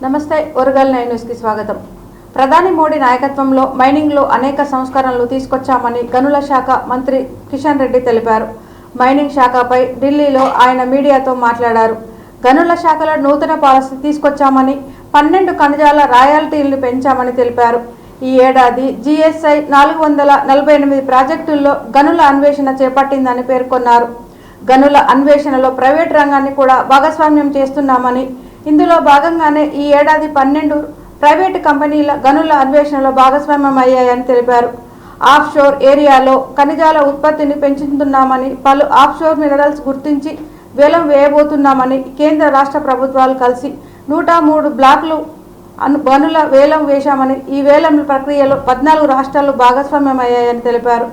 నమస్తే ఒరగల్ 9 న్యూస్ కి స్వాగతం. ప్రధాని మోడీ నాయకత్వంలో మైనింగ్ లో అనేక సంస్కరణలు తీసుకొచ్చామని గనుల శాఖ మంత్రి కిషన్ రెడ్డి తెలిపారు. మైనింగ్ శాఖపై ఢిల్లీలో ఆయన మీడియాతో మాట్లాడారు. గనుల శాఖలో నూతన పాలసీ తీసుకొచ్చామని 12 ఖనిజాల రాయల్టీలను పెంచామని తెలిపారు. ఈ ఏడాది జీఎస్ఐ 448 ప్రాజెక్టుల్లో గనుల అన్వేషణ చేపట్టిందని పేర్కొన్నారు. గనుల అన్వేషణలో ప్రైవేట్ రంగాన్ని కూడా భాగస్వామ్యం చేస్తున్నామని, ఇందులో భాగంగానే ఈ ఏడాది 12 ప్రైవేటు కంపెనీల గనుల అన్వేషణలో భాగస్వామ్యం అయ్యాయని తెలిపారు. ఆఫ్షోర్ ఏరియాలో ఖనిజాల ఉత్పత్తిని పెంచుతున్నామని, పలు ఆఫ్షోర్ మినరల్స్ గుర్తించి వేలం వేయబోతున్నామని, కేంద్ర రాష్ట్ర ప్రభుత్వాలు కలిసి 103 బ్లాక్లు గనుల వేలం వేశామని, ఈ వేలం ప్రక్రియలో 14 రాష్ట్రాలు భాగస్వామ్యం అయ్యాయని తెలిపారు.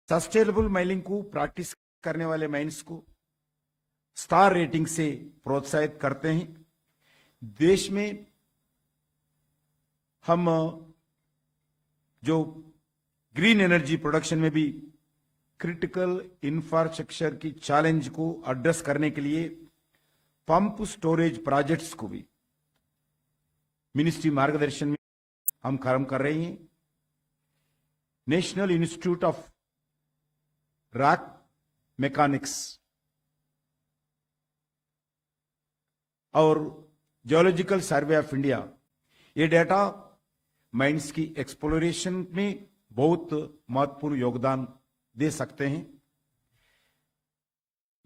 सस्टेनेबल माइनिंग को प्रैक्टिस करने वाले माइंस को स्टार रेटिंग से प्रोत्साहित करते हैं। देश में हम जो ग्रीन एनर्जी प्रोडक्शन में भी क्रिटिकल इंफ्रास्ट्रक्चर की चैलेंज को एड्रेस करने के लिए पंप स्टोरेज प्रोजेक्ट्स को भी मिनिस्ट्री मार्गदर्शन में हम काम कर रहे हैं। National institute of rock mechanics और जियोलॉजिकल सर्वे ऑफ इंडिया ये डेटा माइंस की एक्सप्लोरेशन में बहुत महत्वपूर्ण योगदान दे सकते हैं।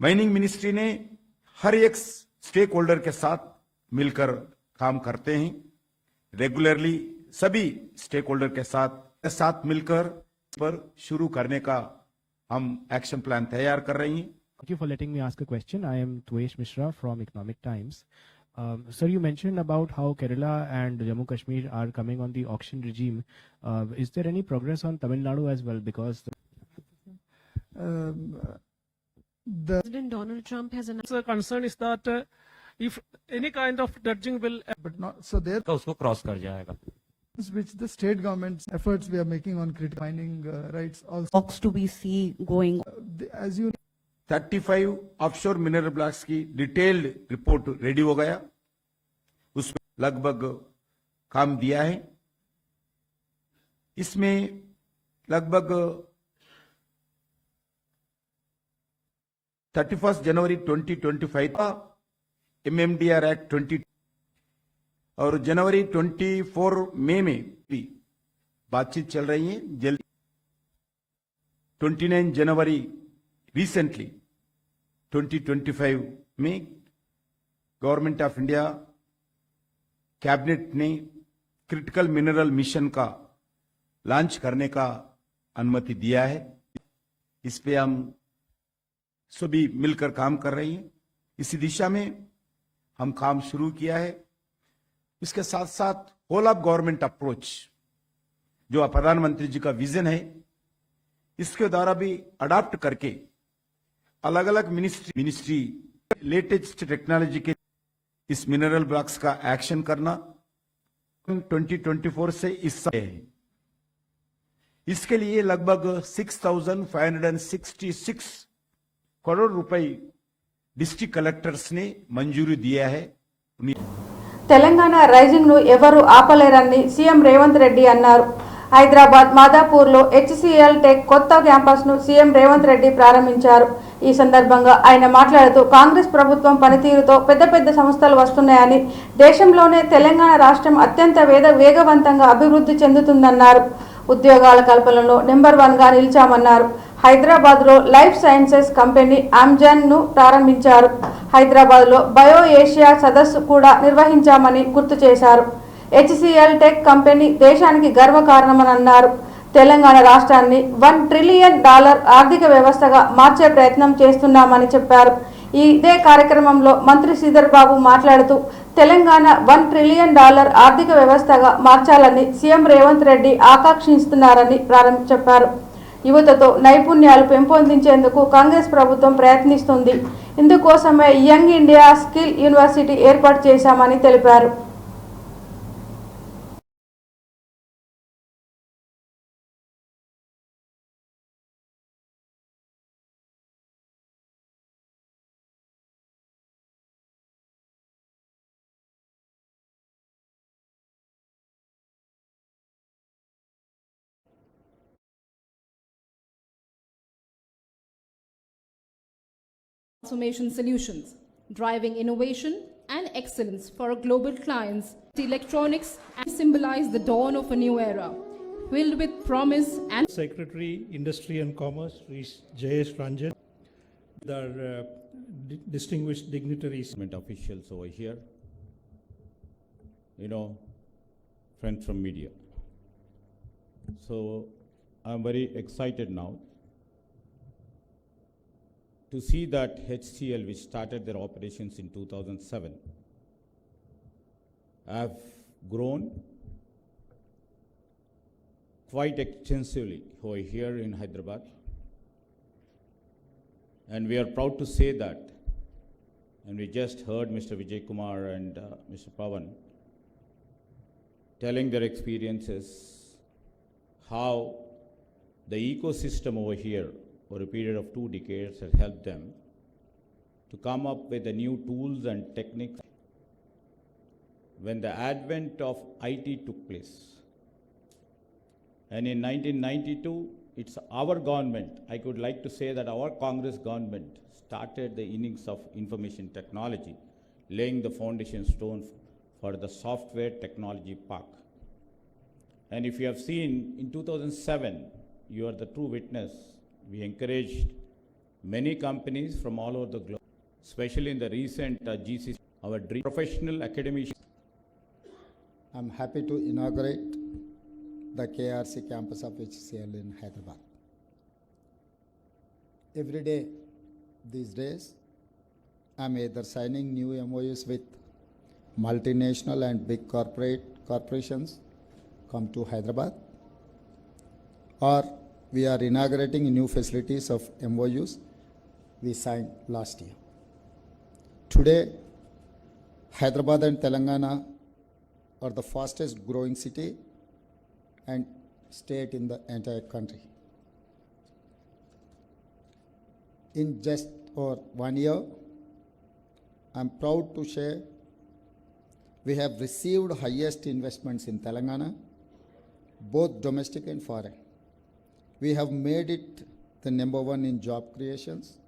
माइनिंग मिनिस्ट्री ने हर एक स्टेक होल्डर के साथ मिलकर काम करते हैं। रेगुलरली सभी स्टेक होल्डर के साथ मिलकर पर शुरू करने का हम एक्शन प्लान तैयार कर रही हैं। Thank you for letting me ask a question. I am Tuesh Mishra from Economic Times. Sir, you mentioned about how Kerala and Jammu Kashmir are coming on the auction regime. Is there any progress on Tamil Nadu as well? Because President Donald Trump has announced. The concern is that if any kind of dredging will, but not so there तो उसको cross कर जाएगा. which the state government's efforts we are making on critical mining rights also Talks to be going. as you 35 offshore mineral blocks की detailed report ready हो गया, उसमें लगभग काम दिया है। इसमें लगभग 31 जनवरी 2025 का MMDR एक्ट 20 और जनवरी 24 मई में भी बातचीत चल रही है। जल्दी 29 जनवरी रिसेंटली 2025 में गवर्नमेंट ऑफ इंडिया कैबिनेट ने क्रिटिकल मिनरल मिशन का लॉन्च करने का अनुमति दिया है। इस पे हम सभी मिलकर काम कर रहे हैं। इसी दिशा में हम काम शुरू किया है। इसके साथ साथ होल ऑफ गवर्नमेंट अप्रोच जो प्रधानमंत्री जी का विजन है, इसके द्वारा भी अडॉप्ट करके अलग अलग मिनिस्ट्री लेटेस्ट टेक्नोलॉजी के इस मिनरल ब्लॉक्स का एक्शन करना 2024 से इस साल है। इसके लिए लगभग 6,566 करोड़ रुपए डिस्ट्रिक्ट कलेक्टर्स ने मंजूरी दिया है। తెలంగాణ రైజింగ్ ను ఎవరు ఆపలేరని సీఎం రేవంత్ రెడ్డి అన్నారు. హైదరాబాద్ మాదాపూర్లో HCL టెక్ కొత్త క్యాంపస్ ను సీఎం రేవంత్ రెడ్డి ప్రారంభించారు. ఈ సందర్భంగా ఆయన మాట్లాడుతూ కాంగ్రెస్ ప్రభుత్వం పనితీరుతో పెద్ద సంస్థలు వస్తున్నాయని, దేశంలోనే తెలంగాణ రాష్ట్రం అత్యంత వేగవంతంగా అభివృద్ధి చెందుతుందన్నారు. ఉద్యోగాల కల్పనలో నెంబర్ 1గా నిలిచామన్నారు. హైదరాబాద్లో లైఫ్ సైన్సెస్ కంపెనీ ఆమ్జాన్ ను ప్రారంభించారు. హైదరాబాద్లో బయో ఏషియా సదస్సు కూడా నిర్వహించామని గుర్తు చేశారు. HCL టెక్ కంపెనీ దేశానికి గర్వకారణమని అన్నారు. తెలంగాణ రాష్ట్రాన్ని $1 ట్రిలియన్ ఆర్థిక వ్యవస్థగా మార్చే ప్రయత్నం చేస్తున్నామని చెప్పారు. ఇదే కార్యక్రమంలో మంత్రి శ్రీధర్ బాబు మాట్లాడుతూ తెలంగాణ $1 ట్రిలియన్ ఆర్థిక వ్యవస్థగా మార్చాలని సీఎం రేవంత్ రెడ్డి ఆకాంక్షిస్తున్నారని చెప్పారు. యువతతో నైపుణ్యాలు పెంపొందించేందుకు కాంగ్రెస్ ప్రభుత్వం ప్రయత్నిస్తుంది. ఇందుకోసమే యంగ్ ఇండియా స్కిల్ యూనివర్సిటీ ఏర్పాటు చేశామని తెలిపారు. transformation solutions, driving innovation and excellence for our global clients. The electronics symbolize the dawn of a new era, filled with promise and Secretary, Industry and Commerce, J.S. Ranjan, the distinguished dignitaries. Government officials over here, friends from media. So I'm very excited now to see that HCL, which started their operations in 2007, have grown quite extensively over here in Hyderabad. And we are proud to say that. And we just heard Mr. Vijay Kumar and Mr. Pawan telling their experiences, how the ecosystem over here over a period of 2 decades has helped them to come up with the new tools and techniques. When the advent of IT took place, and in 1992, it's our government, I could like to say that our Congress government started the innings of information technology, laying the foundation stone for the software technology park. And if you have seen, in 2007, you are the true witness, we encouraged many companies from all over the globe, especially in the recent GCC, our dream professional academicians. I'm happy to inaugurate the KRC campus of HCL in Hyderabad. Every day, these days, I'm either signing new MOUs with multinational and big corporations come to Hyderabad, or we are inaugurating new facilities of MOUs we signed last year. Today, Hyderabad and Telangana are the fastest growing city and state in the entire country. In just over 1 year, I'm proud to share we have received highest investments in Telangana, both domestic and foreign. We have made it the #1 in job creations.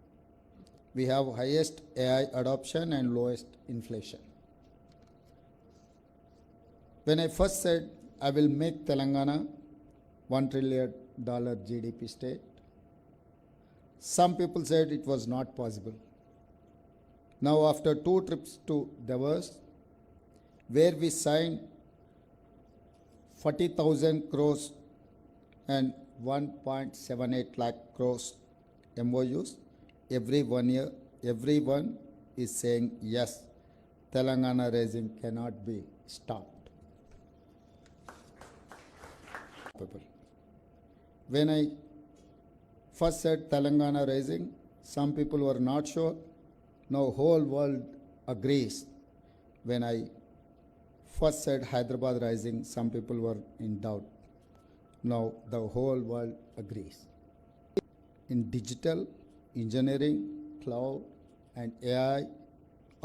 We have highest AI adoption and lowest inflation. When I first said I will make Telangana $1 trillion GDP state, some people said it was not possible. Now, after 2 trips to Davos, where we signed 40,000 crores and 1.78 lakh crores MOUs, every 1 year, everyone is saying yes, Telangana raising cannot be stopped. When I first said Telangana rising, some people were not sure. Now whole world agrees. When I first said Hyderabad rising, some people were in doubt. Now the whole world agrees. In digital, engineering, cloud, and AI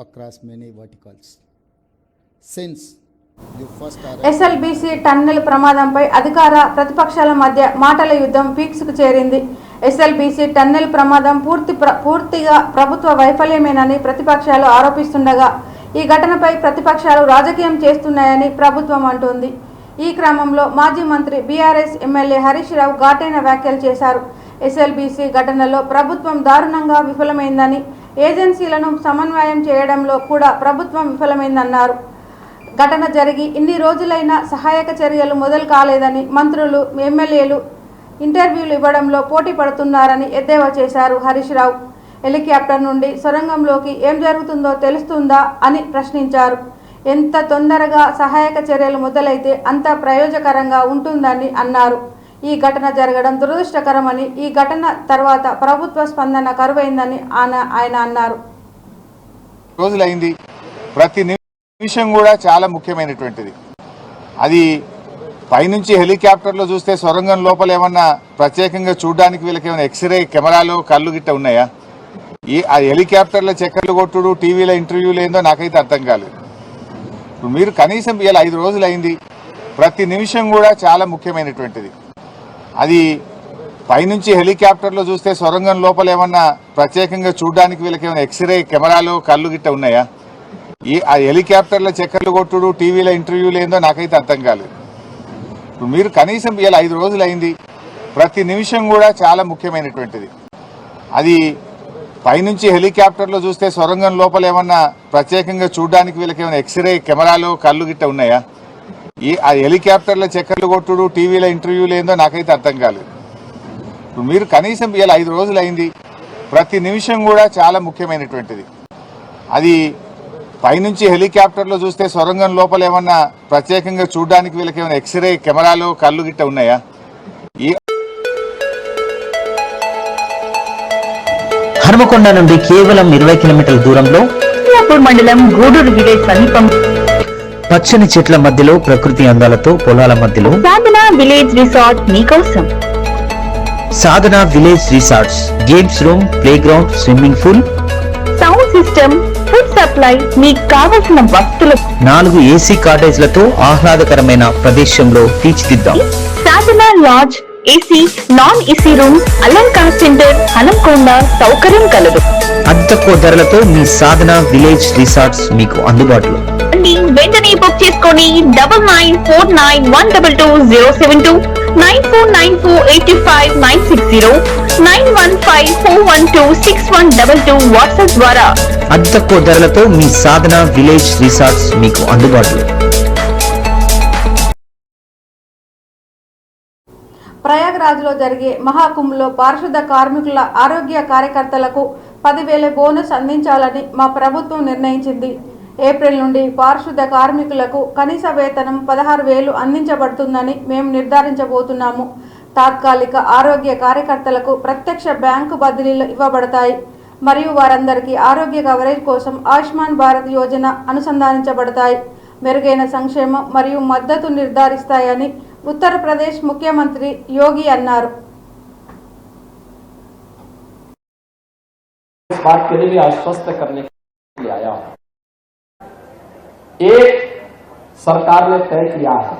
across many verticals. Since SLBC tunnel ప్రమాదంపై అధికార ప్రతిపక్షాల మధ్య మాటల యుద్ధం పీక్స్కు చేరింది. SLBC tunnel ప్రమాదం పూర్తిగా ప్రభుత్వ వైఫల్యమేనని ప్రతిపక్షాలు ఆరోపిస్తుండగా ఈ ఘటనపై ప్రతిపక్షాలు రాజకీయం చేస్తున్నాయని ప్రభుత్వం అంటోంది. ఈ క్రమంలో మాజీ మంత్రి బీఆర్ఎస్ ఎమ్మెల్యే హరీష్ రావు ఘాటైన వ్యాఖ్యలు చేశారు. ఎస్ఎల్బీసీ ఘటనలో ప్రభుత్వం దారుణంగా విఫలమైందని, ఏజెన్సీలను సమన్వయం చేయడంలో కూడా ప్రభుత్వం విఫలమైందన్నారు. ఘటన జరిగి ఇన్ని రోజులైనా సహాయక చర్యలు మొదలు కాలేదని, మంత్రులు ఎమ్మెల్యేలు ఇంటర్వ్యూలు ఇవ్వడంలో పోటీ పడుతున్నారని ఎద్దేవా చేశారు హరీష్ రావు. హెలికాప్టర్ నుండి సొరంగంలోకి ఏం జరుగుతుందో తెలుస్తుందా అని ప్రశ్నించారు. ఎంత తొందరగా సహాయక చర్యలు మొదలైతే అంత ప్రయోజకరంగా ఉంటుందని అన్నారు. ఈ ఘటన జరగడం దురదృష్టకరమని, ఈ ఘటన తర్వాత ప్రభుత్వ స్పందన కరువైందని ఆయన అన్నారు. రోజులైంది, ప్రతి నిమిషం కూడా చాలా ముఖ్యమైనటువంటిది. అది పైనుంచి హెలికాప్టర్లో చూస్తే సొరంగం లోపల ఏమన్నా ప్రత్యేకంగా చూడడానికి వీళ్ళకి ఏమైనా ఎక్స్రే కెమెరాలు కళ్ళు గిట్ట ఉన్నాయా? ఆ హెలికాప్టర్ల చక్కర్లు కొట్టుడు, టీవీలో ఇంటర్వ్యూలు ఏందో నాకైతే అర్థం కాలేదు. ఇప్పుడు మీరు కనీసం ఇలా 5 రోజులైంది, ప్రతి నిమిషం కూడా చాలా ముఖ్యమైనటువంటిది. అది పైనుంచి హెలికాప్టర్లో చూస్తే సొరంగం లోపల ఏమన్నా ప్రత్యేకంగా చూడడానికి వీళ్ళకి ఏమైనా ఎక్స్రే కెమెరాలు కళ్ళు గిట్ట ఉన్నాయా? ఆ హెలికాప్టర్ల చక్కర్లు కొట్టుడు టీవీలో ఇంటర్వ్యూలు ఏందో నాకైతే అర్థం కాలేదు. ఇప్పుడు మీరు కనీసం ఇలా 5 రోజులు అయింది, ప్రతి నిమిషం కూడా చాలా ముఖ్యమైనటువంటిది. అది పైనుంచి హెలికాప్టర్లో చూస్తే సొరంగం లోపల ఏమన్నా ప్రత్యేకంగా చూడడానికి వీళ్ళకి ఏమైనా ఎక్స్రే కెమెరాలు కళ్ళు గిట్ట ఉన్నాయా? ఆ హెలికాప్టర్ల చక్కర్లు కొట్టుడు టీవీలో ఇంటర్వ్యూలు ఏందో నాకైతే అర్థం కాలేదు. ఇప్పుడు మీరు కనీసం ఇలా 5 రోజులు అయింది, ప్రతి నిమిషం కూడా చాలా ముఖ్యమైనటువంటిది. అది పైనుంచి హెలికాప్టర్లో చూస్తే సొరంగం లోపల ఏమన్నా ప్రత్యేకంగా చూడడానికి వీళ్ళకి ఏమైనా ఎక్స్రే కెమెరాలు కళ్ళు గిట్ట ఉన్నాయా? హనుమకొండ నుండి కేవలం 20 కిలోమీటర్ల దూరంలో మండలం గూడూరు విలేజ్ సమీపం పచ్చని చెట్ల మధ్యలో ప్రకృతి అందాలతో పొలాల మధ్యలో సాధన విలేజ్ రిసార్ట్ మీకోసం. Sadhana village resorts games room, playground, swimming pool, sound system, food supply, మీకు కావలసిన వస్తువులు 4 ఏసీ కాటేజ్లతో ఆహ్లాదకరమైన ప్రదేశంలో తీర్చిదిద్దాం. Sadhana lodge, AC, non AC rooms, Alankar centre, Hanumakonda సౌకర్యం కలదు. అతి తక్కువ ధరలతో మీ సాధన విలేజ్ రిసార్ట్స్ మీకు అందుబాటులో. వెంటనే బుక్ చేసుకొని 9949122072 949485960915412612 వాట్సాప్ ద్వారా అతి తక్కువ ధరలతో మీ సాధన విలేజ్ రిసార్ట్స్ మీకు అందుబాటులో. ప్రయాగ్రాజ్లో జరిగే మహాకుంభ్లో పారిశుద్ధ కార్మికుల ఆరోగ్య కార్యకర్తలకు 10,000 బోనస్ అందించాలని మా ప్రభుత్వం నిర్ణయించింది. ఏప్రిల్ నుండి పారిశుద్ధ కార్మికులకు కనీస వేతనం 16,000 అందించబడుతుందని మేము నిర్ధారించబోతున్నాము. తాత్కాలిక ఆరోగ్య కార్యకర్తలకు ప్రత్యక్ష బ్యాంకు బదిలీలు ఇవ్వబడతాయి మరియు వారందరికీ ఆరోగ్య కవరేజ్ కోసం ఆయుష్మాన్ భారత్ యోజన అనుసంధానించబడతాయి. మెరుగైన సంక్షేమం మరియు మద్దతు నిర్ధారిస్తాయని ఉత్తరప్రదేశ్ ముఖ్యమంత్రి యోగి అన్నారు. इस बात के लिए आश्वस्त करने के लिए आया हूं। एक सरकार ने तय किया है,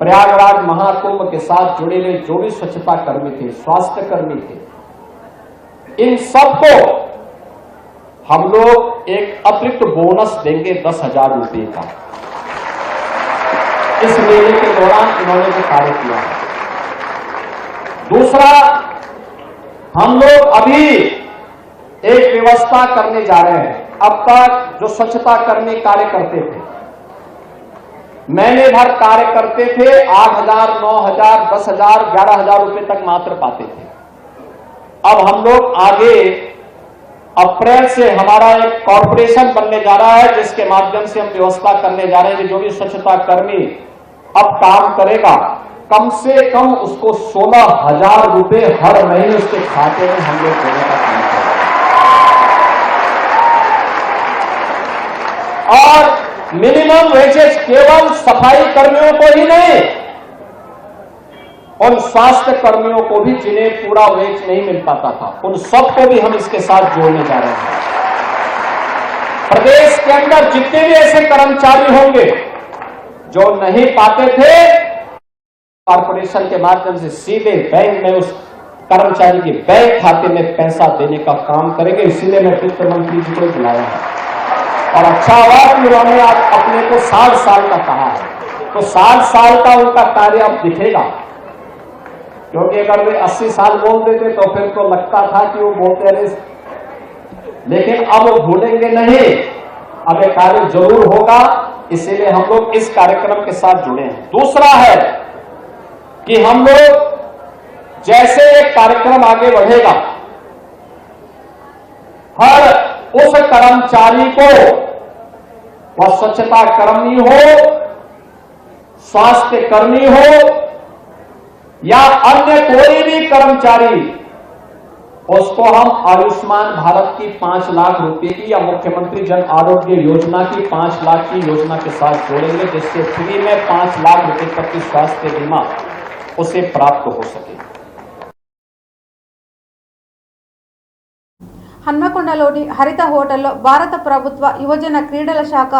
प्रयागराज महाकुंभ के साथ जुड़े हुए जो भी स्वच्छता कर्मी थे, स्वास्थ्य कर्मी थे, इन सबको हम लोग एक अतिरिक्त बोनस देंगे 10,000 रुपए का। इस मेले के दौरान इन्होंने जो कार्य किया है। दूसरा, हम लोग अभी एक व्यवस्था करने जा रहे हैं। अब तक जो स्वच्छता कर्मी कार्य करते थे, महीने भर कार्य करते थे, 8,000, 9,000, 10,000, 11,000 रुपए तक मात्र पाते थे। अब हम लोग आगे अप्रैल से हमारा एक कॉर्पोरेशन बनने जा रहा है, जिसके माध्यम से हम व्यवस्था करने जा रहे हैं कि जो भी स्वच्छता कर्मी अब काम करेगा, कम से कम उसको 16,000 रुपए हर महीने उसके खाते में हम लोग देने का काम करेंगे। और मिनिमम वेजेस केवल सफाई कर्मियों को ही नहीं, उन स्वास्थ्य कर्मियों को भी जिन्हें पूरा वेज नहीं मिल पाता था, उन सबको भी हम इसके साथ जोड़ने जा रहे हैं। प्रदेश के अंदर जितने भी ऐसे कर्मचारी होंगे जो नहीं पाते थे, कॉर्पोरेशन के माध्यम से सीधे बैंक में उस कर्मचारी के बैंक खाते में पैसा देने का काम करेंगे। इसीलिए मैं वित्त मंत्री जी को बुलाया है। और अच्छा हुआ कि उन्होंने आज अपने को 60 साल का कहा है, तो 60 साल का उनका कार्य अब दिखेगा। क्योंकि अगर वे 80 साल बोल देते तो फिर तो लगता था कि वो बोलते रहे, लेकिन अब वो भूलेंगे नहीं, अब ये कार्य जरूर होगा। इसीलिए हम लोग इस कार्यक्रम के साथ जुड़े हैं। दूसरा है कि हम लोग जैसे एक कार्यक्रम आगे बढ़ेगा, हर उस कर्मचारी को, वह स्वच्छता कर्मी हो, स्वास्थ्य कर्मी हो या अन्य कोई भी कर्मचारी, उसको हम आयुष्मान भारत की 5 लाख रुपए की या मुख्यमंत्री जन आरोग्य योजना की 5 लाख की योजना के साथ जोड़ेंगे, जिससे फ्री में 5 लाख रुपए तक की स्वास्थ्य बीमा उसे प्राप्त हो सके। హన్మకొండలోని హరిత హోటల్లో భారత ప్రభుత్వ యువజన క్రీడల శాఖ,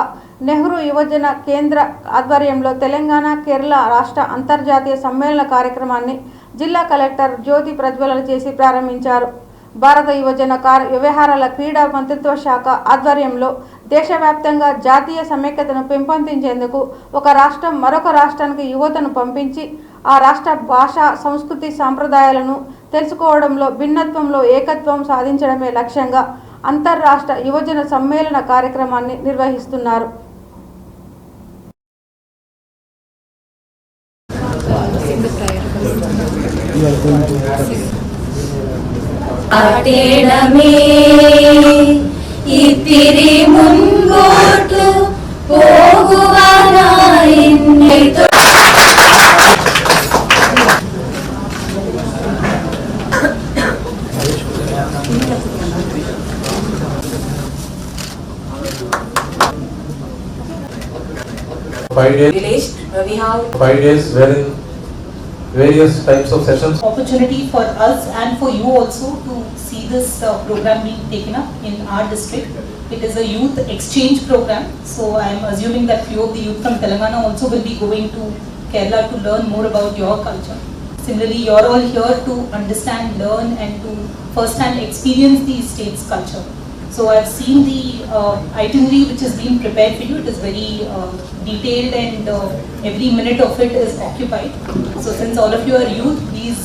నెహ్రూ యువజన కేంద్ర ఆధ్వర్యంలో తెలంగాణ, కేరళ రాష్ట్ర అంతర్జాతీయ సమ్మేళన కార్యక్రమాన్ని జిల్లా కలెక్టర్ జ్యోతి ప్రజ్వలన చేసి ప్రారంభించారు. భారత యువజన వ్యవహారాల క్రీడా మంత్రిత్వ శాఖ ఆధ్వర్యంలో దేశవ్యాప్తంగా జాతీయ సమైక్యతను పెంపొందించేందుకు ఒక రాష్ట్రం మరొక రాష్ట్రానికి యువతను పంపించి ఆ రాష్ట్ర భాష, సంస్కృతి, సాంప్రదాయాలను తెలుసుకోవడంలో భిన్నత్వంలో ఏకత్వం సాధించడమే లక్ష్యంగా అంతర్రాష్ట్ర యువజన సమ్మేళన కార్యక్రమాన్ని నిర్వహిస్తున్నారు. ಇತ್ತಿರಿ ಮುಂಗೋಟು ಹೋಗುವನ ಇನ್ನಿತು We have 5 days wherein various types of sessions. Opportunity for us and for you also to see this program being taken up in our district. It is a youth exchange program, so I am assuming that few of the youth from Telangana also will be going to Kerala to learn more about your culture. Similarly, you are all here to understand, learn and to first-hand experience the state's culture. So I have seen the itinerary which is being prepared for you. It is very detailed and every minute of it is occupied. So since all of you are youth, please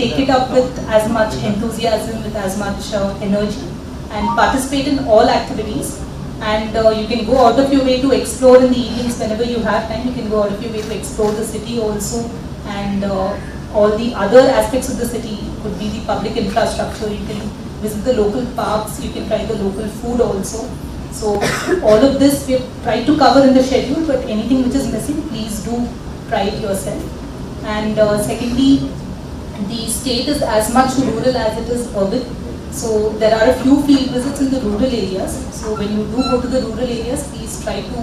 take it up with as much enthusiasm, with as much energy and participate in all activities. And you can go out of your way to explore in the evenings whenever you have time. You can go out of your way to explore the city also and all the other aspects of the city. It could be the public infrastructure. You can visit the local parks, you can try the local food also. So all of this we have tried to cover in the schedule, but anything which is missing, please do try it yourself. And secondly, the state is as much rural as it is urban. So there are a few field visits in the rural areas. So when you do go to the rural areas, please try to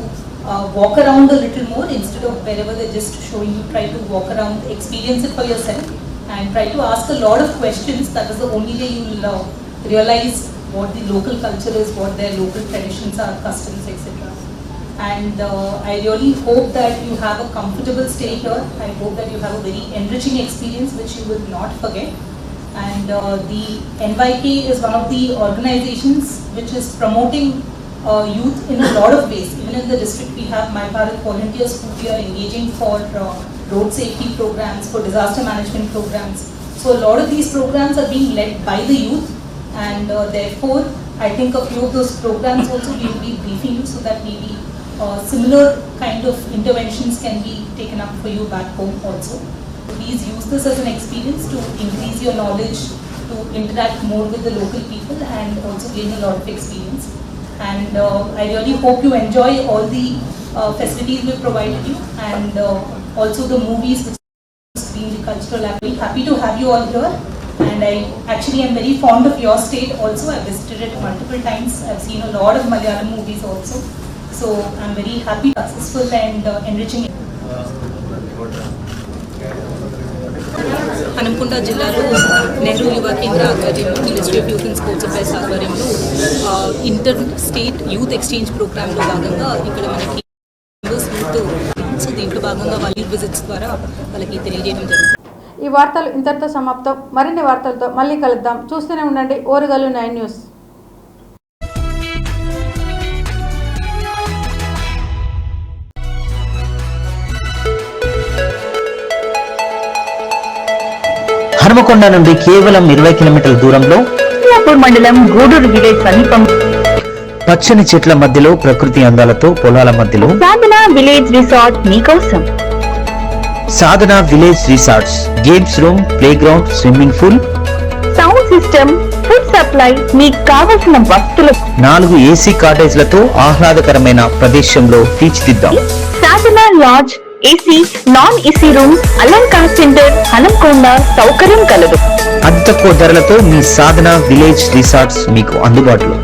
walk around a little more instead of wherever they're just showing you. Try to walk around, experience it for yourself and try to ask a lot of questions. That is the only way you will realize what the local culture is, what their local traditions are, customs, etc. And I really hope that you have a comfortable stay here. I hope that you have a very enriching experience which you will not forget. And the NYK is one of the organizations which is promoting youth in a lot of ways. Even in the district we have My Bharat volunteers who we are engaging for road safety programs, for disaster management programs. So a lot of these programs are being led by the youth. And therefore, I think a few of those programs also we will be briefing you so that maybe similar kind of interventions can be taken up for you back home also. Please use this as an experience to increase your knowledge, to interact more with the local people and also gain a lot of experience. And I really hope you enjoy all the facilities we provided you and also the movies which being the cultural activity. Happy to have you all here. And I actually am very fond of your state also. I visited it multiple times. I've seen a lot of Malayalam movies also. So I'm very happy, successful and enriching. Hanumakonda జిల్లాలో నెహ్రూ యువ కేంద్ర ఆధ్వర్యంలో ministry of youth and sports affairs ఆధ్వర్యంలో inter state youth exchange ప్రోగ్రాంలో భాగంగా ఇక్కడ మనకి youth so దీంట్లో భాగంగా వాళ్ళ విజిట్స్ ద్వారా వాళ్ళకి తెలియజేయడం జరుగుతుంది. ఈ వార్తలు ఇంతటితో సమాప్తం. మరిన్ని వార్తలతో మళ్ళీ కలుద్దాం. చూస్తూనే ఉండండి ఓరుగల్లు 9 న్యూస్. హనుమకొండ నుండి కేవలం 20 కిలోమీటర్ల దూరంలో అప్పల్ మండలం గూడూరు విలేజ్ సమీపం పచ్చని చెట్ల మధ్యలో ప్రకృతి అందాలతో పొలాల మధ్యలో సాధన విలేజ్ రిసార్ట్ మీకోసం. Sadhana village resorts games room, playground, swimming pool, sound system, food supply, మీకు కావలసిన వస్తువులు 4 ఏసీ కాటేజ్లతో ఆహ్లాదకరమైన ప్రదేశంలో తీర్చిదిద్దాం. Sadhana lodge, AC, non AC room, Alankar centre, Hanumakonda సౌకర్యం కలదు. అతి తక్కువ ధరలతో మీ సాధన విలేజ్ రిసార్ట్స్ మీకు అందుబాటులో.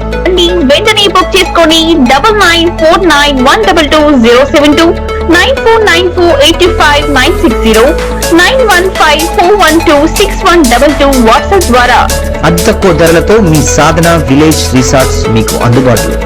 వెంటనే బుక్ చేసుకొని 9949122072 949485960915412612 వాట్సాప్ ద్వారా అతి తక్కువ ధరలతో మీ సాధన విలేజ్ రిసార్ట్స్ మీకు అందుబాటులో.